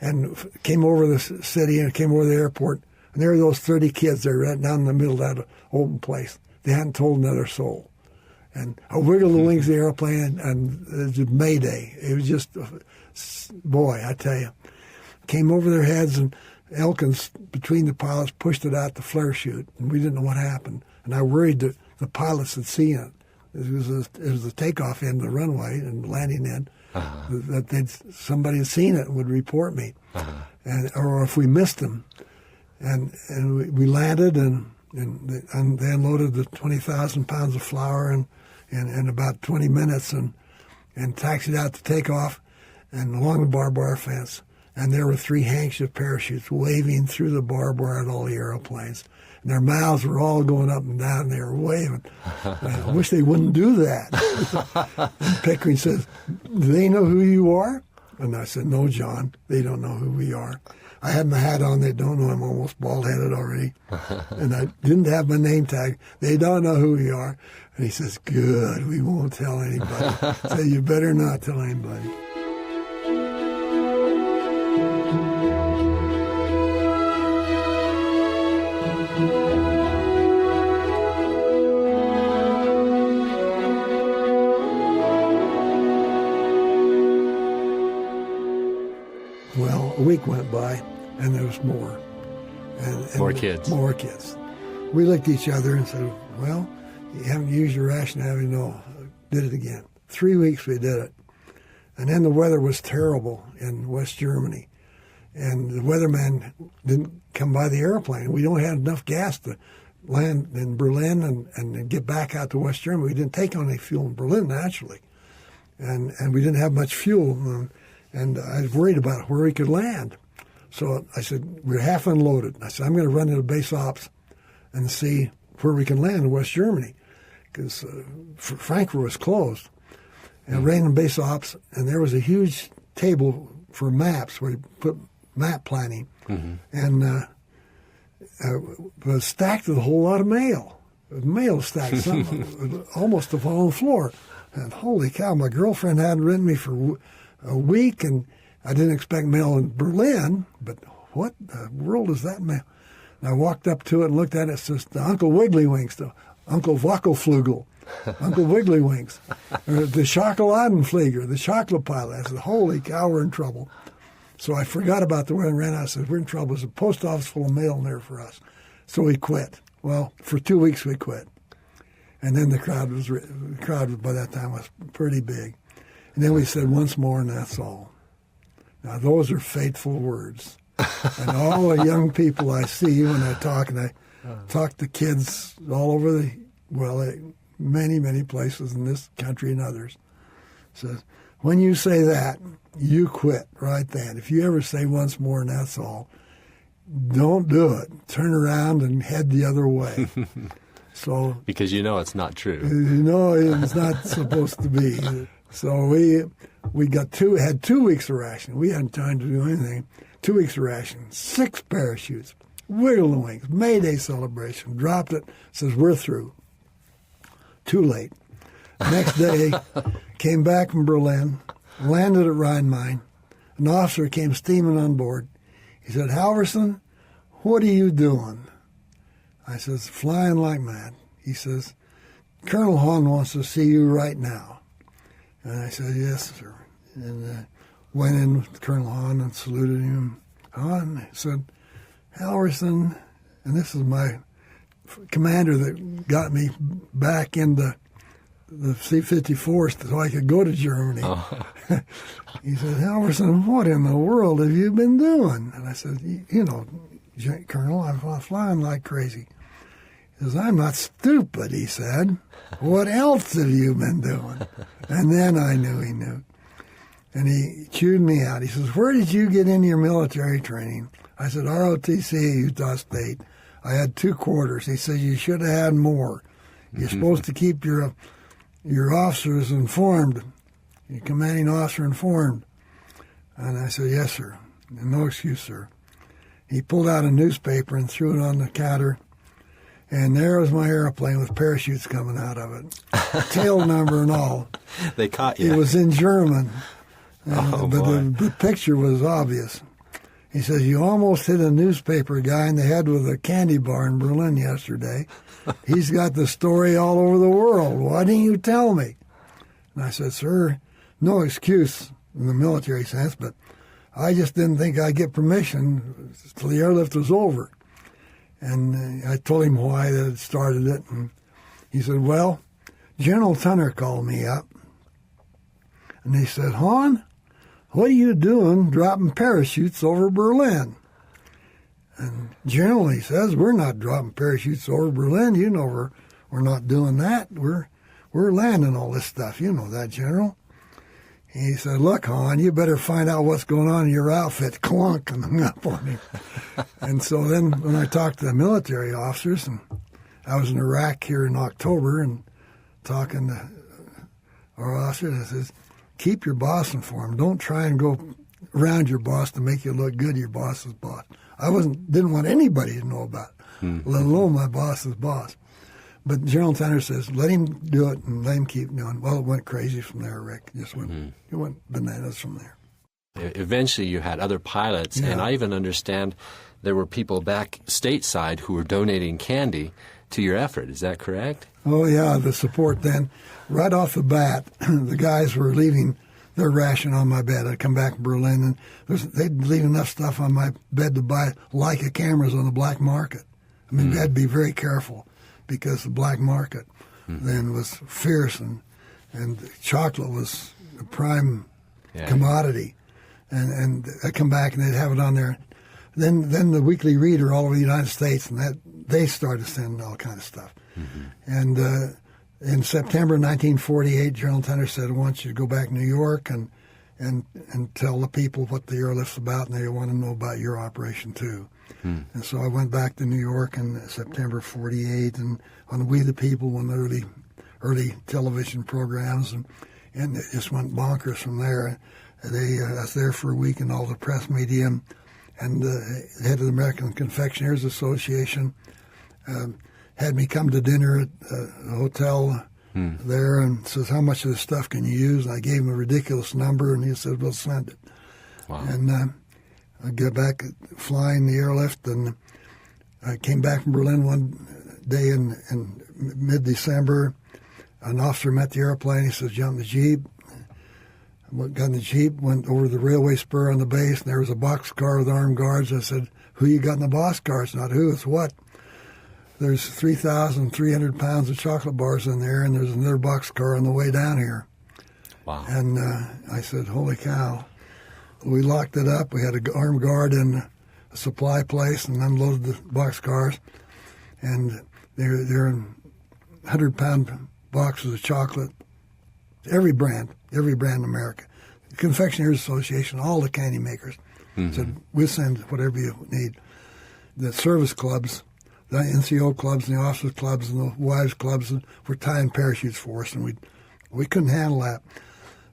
And came over the city and came over the airport, and there were those 30 kids there right down in the middle of that open place. They hadn't told another soul. And I wiggled the wings of the airplane, and it was Mayday. It was just, boy, I tell you. Came over their heads, and Elkins, between the pilots, pushed it out the flare chute, and we didn't know what happened. And I worried that the pilots had seen it. It was the takeoff end of the runway and landing end. That somebody had seen it and would report me, or if we missed them. And we landed, and they unloaded the 20,000 pounds of flour in about 20 minutes and taxied out to takeoff and along the barbed wire fence. And there were 3 handkerchief parachutes waving through the barbed wire at all the airplanes. And their mouths were all going up and down. They were waving. I wish they wouldn't do that. And Pickering says, do they know who you are? And I said, no, John, they don't know who we are. I had my hat on. They don't know I'm almost bald-headed already. And I didn't have my name tag. They don't know who we are. And he says, good, we won't tell anybody. So you better not tell anybody. Well, a week went by, and there was more. And more kids. More kids. we looked at each other and said, well, you haven't used your ration, have you? No. Did it again. 3 weeks we did it. And then the weather was terrible in West Germany. And the weatherman didn't come by the airplane. We don't have enough gas to land in Berlin and get back out to West Germany. We didn't take on any fuel in Berlin, naturally. And we didn't have much fuel. And I was worried about where we could land. So I said, we're half unloaded. I said, I'm going to run into base ops and see where we can land in West Germany, because Frankfurt was closed. And I ran in base ops, and there was a huge table for maps where you put map planning. And was stacked with a whole lot of mail. Mail stacked, almost up on the floor. And holy cow, my girlfriend hadn't written me for a week, and I didn't expect mail in Berlin, but what the world is that mail? And I walked up to it and looked at it. It says, the Uncle Wiggly Wings, the Uncle Wackelflugel, Uncle Wiggly Wings, or the Schokoladenflieger, the chocolate pilot. I said, holy cow, we're in trouble. So I forgot about the weather and ran out. I said, we're in trouble. There's a post office full of mail in there for us. So we quit. Well, for 2 weeks we quit. And then the crowd by that time was pretty big. And then we said once more, and that's all. Now, those are fateful words. And all the young people I see when I talk, and I talk to kids all over many, many places in this country and others, says, when you say that, you quit right then. If you ever say once more, and that's all, don't do it. Turn around and head the other way. So because you know it's not true. You know it's not supposed to be. So we had 2 weeks of ration. We hadn't time to do anything. 2 weeks of ration, 6 parachutes, wiggle the wings, May Day celebration, dropped it, says we're through. Too late. Next day, came back from Berlin, landed at Rhein-Main. An officer came steaming on board. He said, Halverson, what are you doing? I says, flying like mad. He says, Colonel Hahn wants to see you right now. And I said, yes, sir. And went in with Colonel Hahn and saluted him. Hahn said, Halverson, and this is my commander that got me back into the C-54 so I could go to Germany. Oh. He said, Halverson, what in the world have you been doing? And I said, you know, Colonel, I'm flying like crazy. He says, I'm not stupid, he said. What else have you been doing? And then I knew he knew. And he chewed me out. He says, where did you get into your military training? I said, ROTC, Utah State. I had 2 quarters. He said, you should have had more. You're supposed to keep your officers informed, your commanding officer informed. And I said, yes, sir. No excuse, sir. He pulled out a newspaper and threw it on the counter. And there was my airplane with parachutes coming out of it. Tail number and all. They caught you. It was in German. But the picture was obvious. He says, you almost hit a newspaper guy in the head with a candy bar in Berlin yesterday. He's got the story all over the world. Why didn't you tell me? And I said, sir, no excuse in the military sense, but I just didn't think I'd get permission till the airlift was over. And I told him why that had started it. And he said, well, General Tunner called me up. And he said, Hahn, what are you doing dropping parachutes over Berlin? And General, he says, we're not dropping parachutes over Berlin. You know we're not doing that. We're landing all this stuff. You know that, General. He said, look, Hahn, you better find out what's going on in your outfit. Clunk, and hung up on him. And so then when I talked to the military officers, and I was in Iraq here in October and talking to our officers, I says, keep your boss informed. Don't try and go around your boss to make you look good, your boss's boss. I didn't want anybody to know about it, let alone my boss's boss. But General Tanner says, let him do it and let him keep doing. Well, it went crazy from there, Rick. It went bananas from there. Eventually you had other pilots, and I even understand there were people back stateside who were donating candy to your effort. Is that correct? Oh, yeah, the support then. Right off the bat, the guys were leaving their ration on my bed. I'd come back from Berlin, and they'd leave enough stuff on my bed to buy Leica cameras on the black market. I mean, we had to be very careful because the black market then was fierce, and chocolate was a prime commodity. And I'd come back and they'd have it on there. Then the Weekly Reader all over the United States, and that they started sending all kind of stuff. And in September 1948, General Tender said, I want you to go back to New York and tell the people what the airlift's about, and they want to know about your operation too. And so I went back to New York in September 48, and on We the People, one of the early television programs, and it just went bonkers from there. I was there for a week in all the press media, and the head of the American Confectioners Association had me come to dinner at a hotel there and says, how much of this stuff can you use? And I gave him a ridiculous number, and he said, well, send it. Wow. And I got back flying the airlift, and I came back from Berlin one day in mid-December. An officer met the airplane. He says, jump in the Jeep. I got in the Jeep, went over the railway spur on the base, and there was a boxcar with armed guards. I said, who you got in the boxcar? It's not who, it's what. There's 3,300 pounds of chocolate bars in there, and there's another boxcar on the way down here. Wow. And I said, holy cow. We locked it up. We had an armed guard in a supply place and unloaded the boxcars. And they're in 100-pound boxes of chocolate. Every brand in America. The Confectioners Association, all the candy makers said, we'll send whatever you need. The service clubs, the NCO clubs and the officers clubs and the wives clubs were tying parachutes for us, and we couldn't handle that.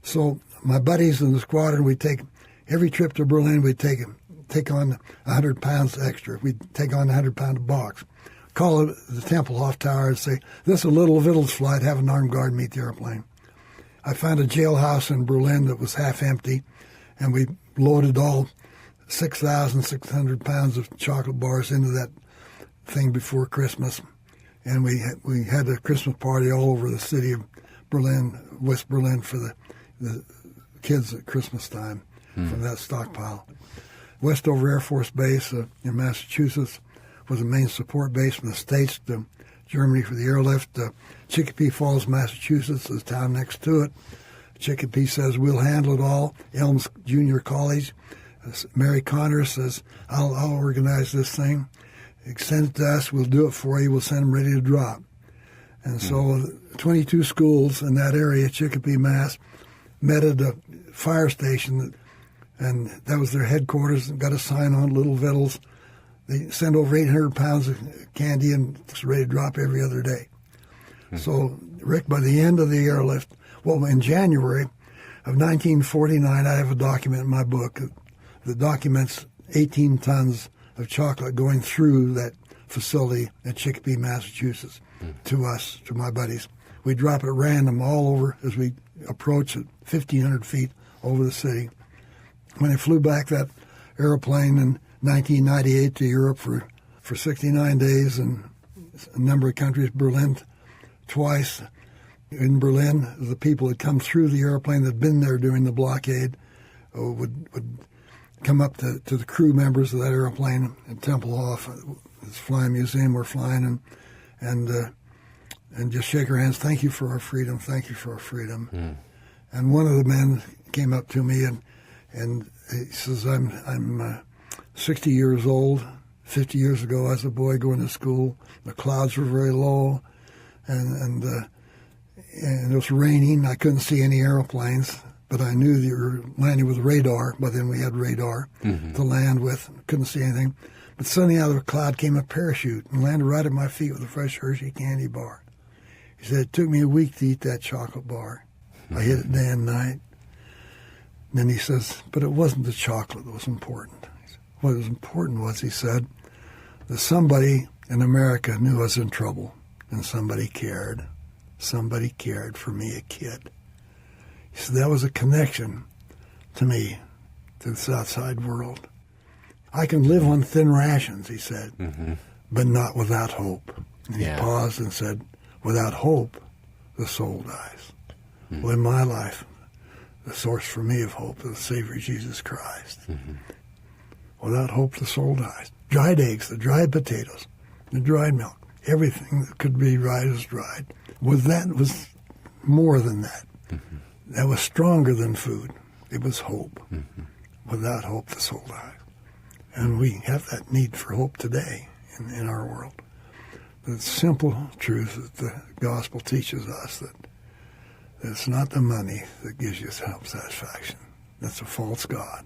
So my buddies in the squadron, we'd take every trip to Berlin, we'd take on 100 pounds extra. We'd take on a 100-pound box. Call it the Tempelhof Tower and say, this is a little victuals flight, have an armed guard meet the airplane. I found a jailhouse in Berlin that was half empty, and we loaded all 6,600 pounds of chocolate bars into that thing before Christmas. And we had a Christmas party all over the city of Berlin, West Berlin, for the kids at Christmas time from that stockpile. Westover Air Force Base in Massachusetts was the main support base from the States to Germany for the airlift. Chicopee Falls, Massachusetts is the town next to it. Chicopee says, we'll handle it all. Elms Junior College, Mary Connors says, I'll organize this thing. Send it to us, we'll do it for you, we'll send them ready to drop. And so 22 schools in that area, Chicopee, Mass, met at a fire station, and that was their headquarters, and got a sign on Little Victuals. They send over 800 pounds of candy, and it's ready to drop every other day. So, Rick, by the end of the airlift, well, in January of 1949, I have a document in my book that documents 18 tons of chocolate going through that facility at Chicopee, Massachusetts, to us, to my buddies. We drop it at random all over as we approach at 1,500 feet over the city. When I flew back that airplane in 1998 to Europe for 69 days in a number of countries, Berlin twice. In Berlin, the people that come through the airplane that had been there during the blockade would come up to the crew members of that airplane in Tempelhof, this flying museum we're flying, and just shake our hands. Thank you for our freedom. Thank you for our freedom. And one of the men came up to me and he says, I'm 60 years old. 50 years ago, I was a boy going to school. The clouds were very low, and it was raining. I couldn't see any airplanes, but I knew they were landing with radar. By then we had radar to land with. Couldn't see anything. But suddenly out of a cloud came a parachute and landed right at my feet with a fresh Hershey candy bar. He said, it took me a week to eat that chocolate bar. I hit it day and night. And then he says, but it wasn't the chocolate that was important. What was important was, he said, that somebody in America knew I was in trouble, and somebody cared. Somebody cared for me, a kid. He said that was a connection to me, to this outside world. I can live on thin rations, he said, but not without hope. And he paused and said, without hope, the soul dies. Well, in my life, the source for me of hope is the Savior Jesus Christ. Without hope, the soul dies. Dried eggs, the dried potatoes. the dried milk. Everything that could be dried is dried. That was more than that. Mm-hmm. That was stronger than food. It was hope. Mm-hmm. Without hope, the soul dies. And we have that need for hope today in our world. The simple truth that the gospel teaches us that it's not the money that gives you self-satisfaction. That's a false god.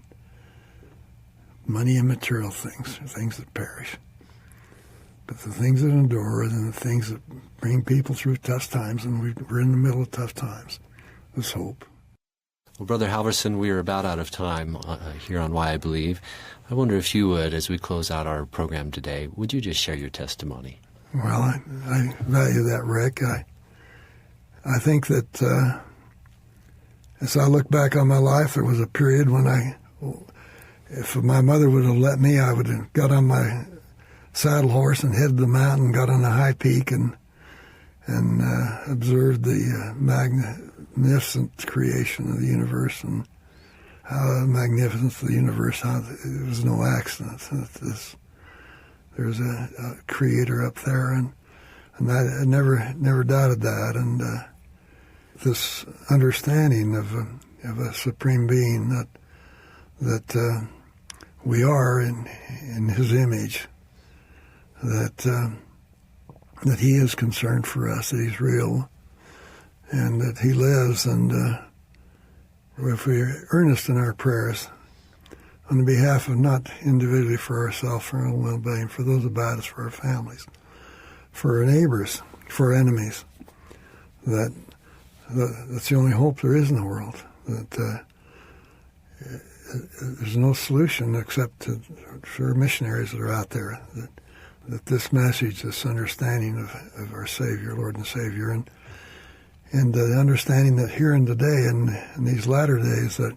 Money and material things are things that perish. But the things that endure and the things that bring people through tough times, and we're in the middle of tough times, is hope. Well, Brother Halverson, we are about out of time here on Why I Believe. I wonder if you would, as we close out our program today, would you just share your testimony? Well, I value that, Rick. I think that as I look back on my life, there was a period when if my mother would have let me, I would have got on my saddle horse and headed the mountain, got on a high peak and observed the magnificent creation of the universe and how magnificent the universe, how there was no accident. There's a creator up there, and I never doubted that. And this understanding of a supreme being that we are in His image, that He is concerned for us, that He's real, and that He lives. And if we're earnest in our prayers, on behalf of not individually for ourselves, for our own well-being, for those about us, for our families, for our neighbors, for our enemies, that's the only hope there is in the world. That there's no solution except for missionaries that are out there. That this message, this understanding of our Savior, Lord and Savior, and the understanding that here and today, in these latter days, that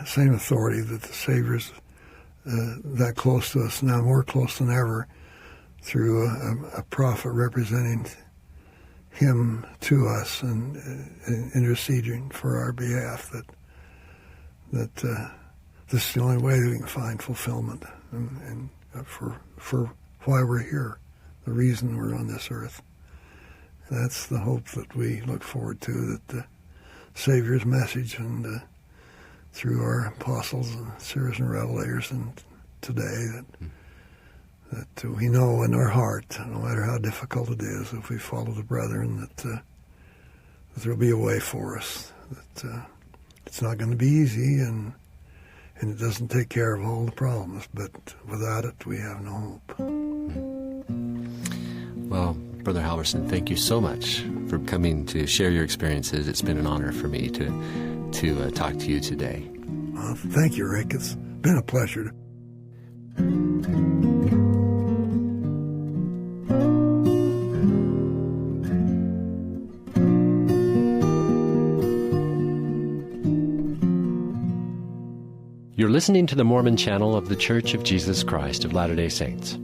same authority, that the Savior's that close to us now, more close than ever, through a prophet representing Him to us and interceding for our behalf, that this is the only way that we can find fulfillment and for why we're here, the reason we're on this earth. That's the hope that we look forward to, that the Savior's message and through our apostles and seers and revelators and today, that we know in our heart, no matter how difficult it is, if we follow the brethren, that there'll be a way for us, that it's not going to be easy and it doesn't take care of all the problems, but without it, we have no hope. Well, Brother Halverson, thank you so much for coming to share your experiences. It's been an honor for me to talk to you today. Thank you, Rick. It's been a pleasure. You're listening to the Mormon Channel of The Church of Jesus Christ of Latter-day Saints.